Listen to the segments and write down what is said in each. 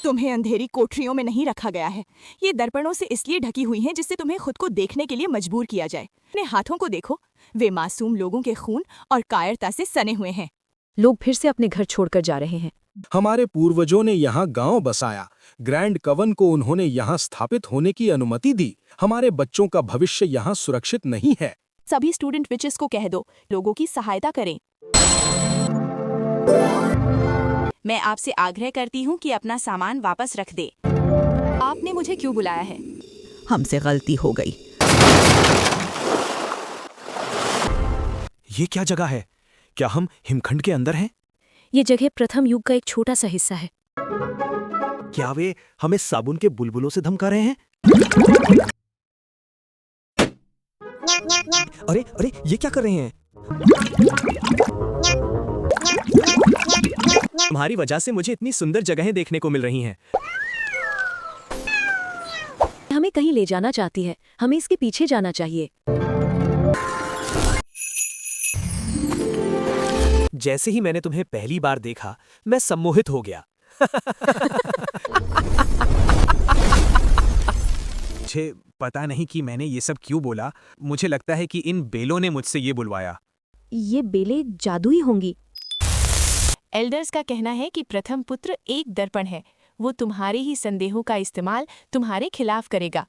तुम्हें अंधेरी कोठरियों में नहीं रखा गया है। ये दर्पणों से इसलिए ढकी हुई हैं जिससे तुम्हें खुद को देखने के लिए मजबूर किया जाए। अपने हाथों को देखो, वे मासूम लोगों के खून और कायरता से सने हुए हैं। लोग फिर से अपने घर छोड़कर जा रहे हैं। हमारे पूर्वजों ने यहाँ गांव बसाया। ग्रैंड कवन को उन्होंने यहाँ स्थापित होने की अनुमति दी। हमारे बच्चों का भविष्य यहाँ सुरक्षित नहीं है। सभी स्टूडेंट विचेस को कह दो, लोगों की सहायता करें। मैं आपसे आग्रह करती हूँ कि अपना सामान वापस रख दे। आपने मुझे क्यों बुलाया है? हमसे गलती हो गई। ये क्या जगह है? क्या हम हिमखंड के अंदर हैं? ये जगह प्रथम युग का एक छोटा सा हिस्सा है। क्या वे हमें साबुन के बुलबुलों से धमका रहे हैं? अरे अरे, ये क्या कर रहे हैं? तुम्हारी वजह से मुझे इतनी सुंदर जगहें देखने को मिल रही हैं। हमें कहीं ले जाना चाहती है, हमें इसके पीछे जाना चाहिए। जैसे ही मैंने तुम्हें पहली बार देखा, मैं सम्मोहित हो गया। मुझे पता नहीं कि मैंने ये सब क्यों बोला। मुझे लगता है कि इन बेलों ने मुझसे ये बुलवाया। ये बेलें जादुई होंगी। एल्डर्स का कहना है कि प्रथम पुत्र एक दर्पण है। वो तुम्हारे ही संदेहों का इस्तेमाल तुम्हारे खिलाफ करेगा।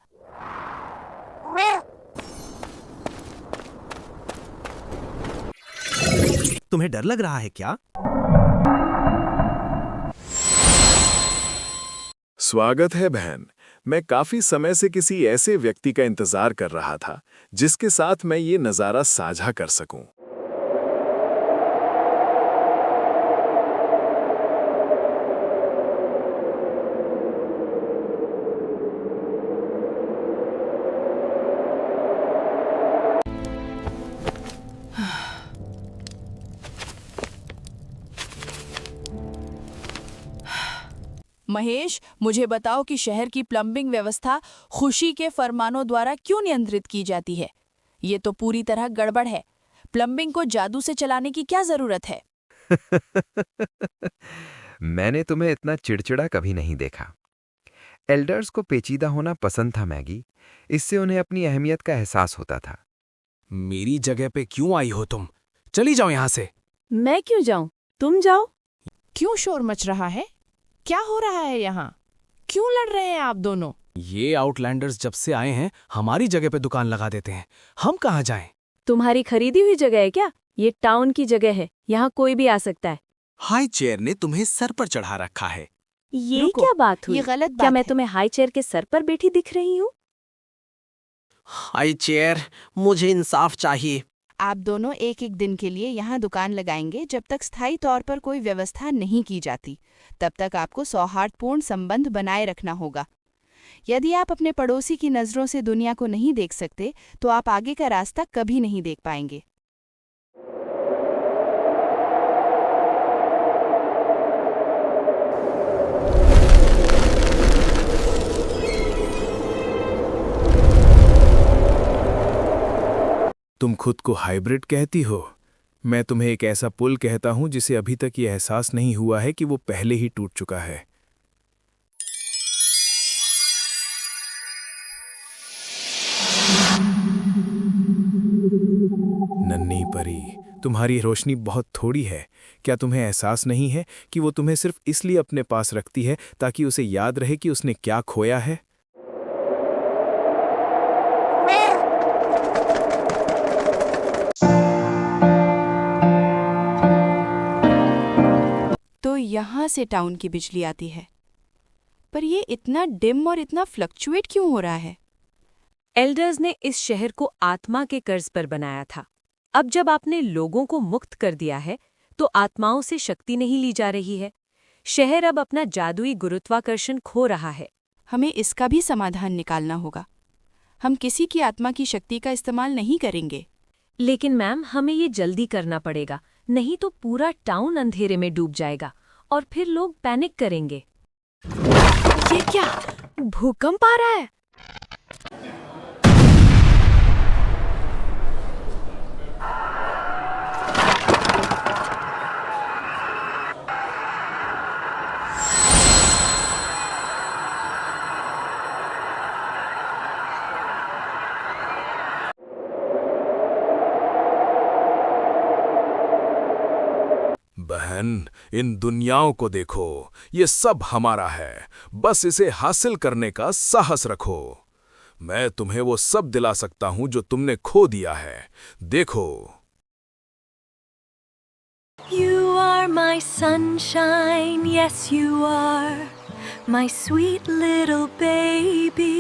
तुम्हें डर लग रहा है क्या? स्वागत है बहन। मैं काफी समय से किसी ऐसे व्यक्ति का इंतजार कर रहा था जिसके साथ मैं ये नज़ारा साझा कर सकूं। महेश, मुझे बताओ कि शहर की प्लम्बिंग व्यवस्था खुशी के फरमानों द्वारा क्यों नियंत्रित की जाती है? ये तो पूरी तरह गड़बड़ है। प्लम्बिंग को जादू से चलाने की क्या जरूरत है? मैंने तुम्हें इतना चिड़चिड़ा कभी नहीं देखा। एल्डर्स को पेचीदा होना पसंद था मैगी, इससे उन्हें अपनी अहमियत का एहसास होता था। मेरी जगह पे क्यों आई हो तुम? चली जाओ यहाँ से। मैं क्यों जाऊं? तुम जाओ। क्यों शोर मच रहा है? क्या हो रहा है यहाँ? क्यों लड़ रहे हैं आप दोनों? ये आउटलैंडर्स जब से आए हैं हमारी जगह पे दुकान लगा देते हैं। हम कहाँ जाएं? तुम्हारी खरीदी हुई जगह है क्या? ये टाउन की जगह है, यहाँ कोई भी आ सकता है। हाई चेयर ने तुम्हें सर पर चढ़ा रखा है। ये रुको, क्या बात हुई? ये गलत बात क्या मैं है। तुम्हें हाई चेयर के सर पर बैठी दिख रही हूँ? हाई चेयर, मुझे इंसाफ चाहिए। आप दोनों एक एक दिन के लिए यहाँ दुकान लगाएंगे जब तक स्थायी तौर पर कोई व्यवस्था नहीं की जाती। तब तक आपको सौहार्दपूर्ण संबंध बनाए रखना होगा। यदि आप अपने पड़ोसी की नज़रों से दुनिया को नहीं देख सकते तो आप आगे का रास्ता कभी नहीं देख पाएंगे। तुम खुद को हाइब्रिड कहती हो। मैं तुम्हें एक ऐसा पुल कहता हूं जिसे अभी तक ये एहसास नहीं हुआ है कि वो पहले ही टूट चुका है। नन्ही परी, तुम्हारी रोशनी बहुत थोड़ी है। क्या तुम्हें एहसास नहीं है कि वो तुम्हें सिर्फ इसलिए अपने पास रखती है ताकि उसे याद रहे कि उसने क्या खोया है? तो यहाँ से टाउन की बिजली आती है, पर ये इतना डिम और इतना फ्लक्चुएट क्यों हो रहा है? एल्डर्स ने इस शहर को आत्मा के कर्ज पर बनाया था। अब जब आपने लोगों को मुक्त कर दिया है, तो आत्माओं से शक्ति नहीं ली जा रही है। शहर अब अपना जादुई गुरुत्वाकर्षण खो रहा है। हमें इसका भी समाधान निकालना होगा। हम किसी की आत्मा की शक्ति का इस्तेमाल नहीं करेंगे। लेकिन मैम, हमें ये जल्दी करना पड़ेगा, नहीं तो पूरा टाउन अंधेरे में डूब जाएगा और फिर लोग पैनिक करेंगे। ये क्या? भूकंप आ रहा है। बहन, इन दुनियाओं को देखो, ये सब हमारा है, बस इसे हासिल करने का साहस रखो। मैं तुम्हें वो सब दिला सकता हूं जो तुमने खो दिया है, देखो। You are my sunshine, yes you are, my sweet little baby.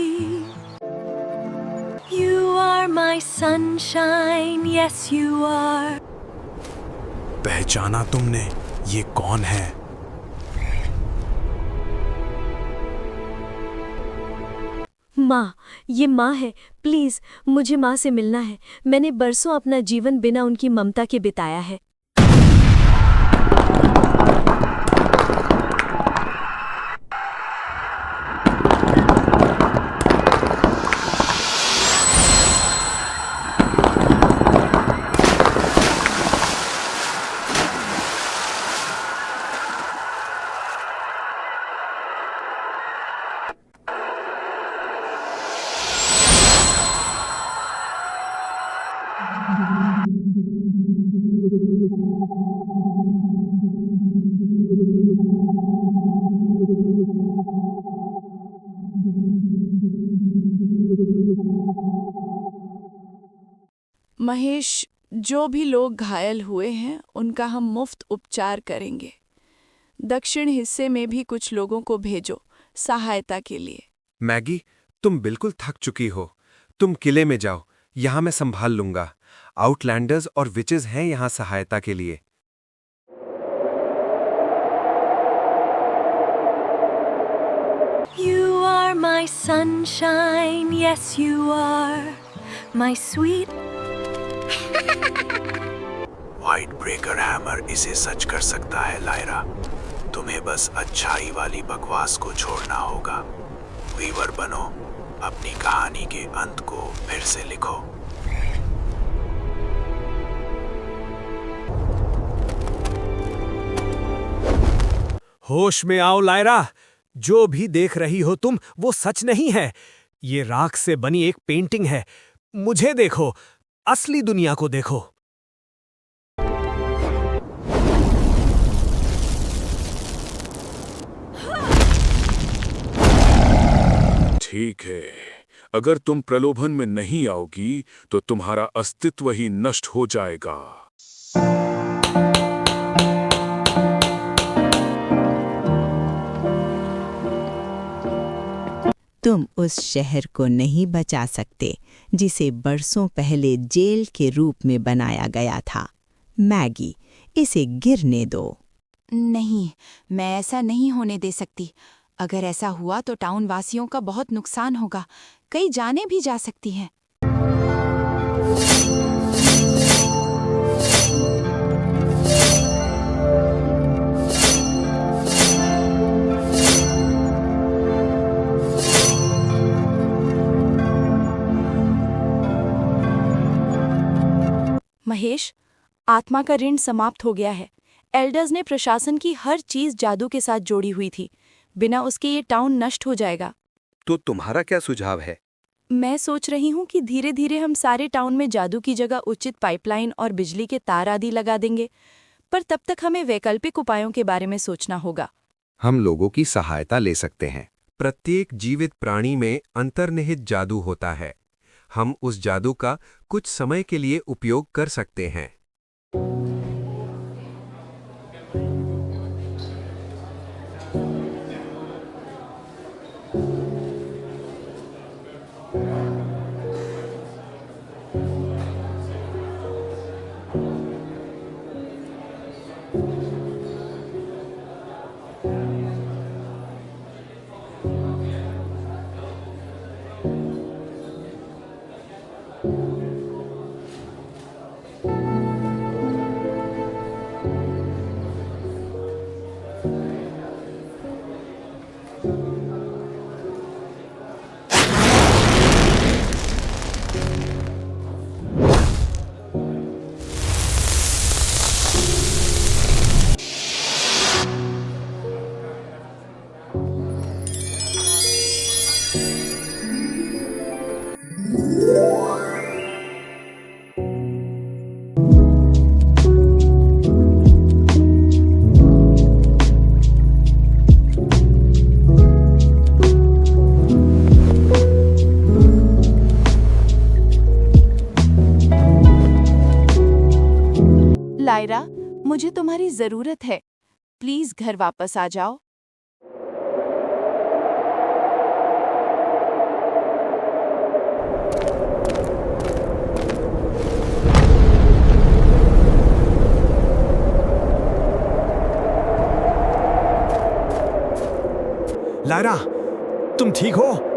You are my sunshine, yes you are. पहचाना तुमने? ये कौन है? माँ, ये माँ है। प्लीज मुझे माँ से मिलना है। मैंने बरसों अपना जीवन बिना उनकी ममता के बिताया है। महेश, जो भी लोग घायल हुए हैं उनका हम मुफ्त उपचार करेंगे। दक्षिण हिस्से में भी कुछ लोगों को भेजो सहायता के लिए। मैगी, तुम बिल्कुल थक चुकी हो। तुम किले में जाओ, यहाँ मैं संभाल लूंगा। आउटलैंडर्स और विचेस हैं यहाँ सहायता के लिए। You are my sunshine, yes you are, my sweet. White breaker hammer इसे सच कर सकता है लायरा। तुम्हें बस अच्छाई वाली बकवास को छोड़ना होगा। वीवर बनो, अपनी कहानी के अंत को फिर से लिखो। होश में आओ लायरा, जो भी देख रही हो तुम वो सच नहीं है। ये राख से बनी एक पेंटिंग है। मुझे देखो, असली दुनिया को देखो। ठीक है, अगर तुम प्रलोभन में नहीं आओगी तो तुम्हारा अस्तित्व ही नष्ट हो जाएगा। तुम उस शहर को नहीं बचा सकते जिसे बरसों पहले जेल के रूप में बनाया गया था। मैगी, इसे गिरने दो। नहीं, मैं ऐसा नहीं होने दे सकती। अगर ऐसा हुआ तो टाउन वासियों का बहुत नुकसान होगा। कई जानें भी जा सकती हैं। महेश, आत्मा का ऋण समाप्त हो गया है। एल्डर्स ने प्रशासन की हर चीज जादू के साथ जोड़ी हुई थी। बिना उसके ये टाउन नष्ट हो जाएगा। तो तुम्हारा क्या सुझाव है? मैं सोच रही हूँ कि धीरे धीरे हम सारे टाउन में जादू की जगह उचित पाइपलाइन और बिजली के तार आदि लगा देंगे, पर तब तक हमें वैकल्पिक उपायों के बारे में सोचना होगा। हम लोगों की सहायता ले सकते हैं। प्रत्येक जीवित प्राणी में अंतर्निहित जादू होता है। हम उस जादू का कुछ समय के लिए उपयोग कर सकते हैं। लायरा, मुझे तुम्हारी जरूरत है। प्लीज घर वापस आ जाओ। लायरा, तुम ठीक हो?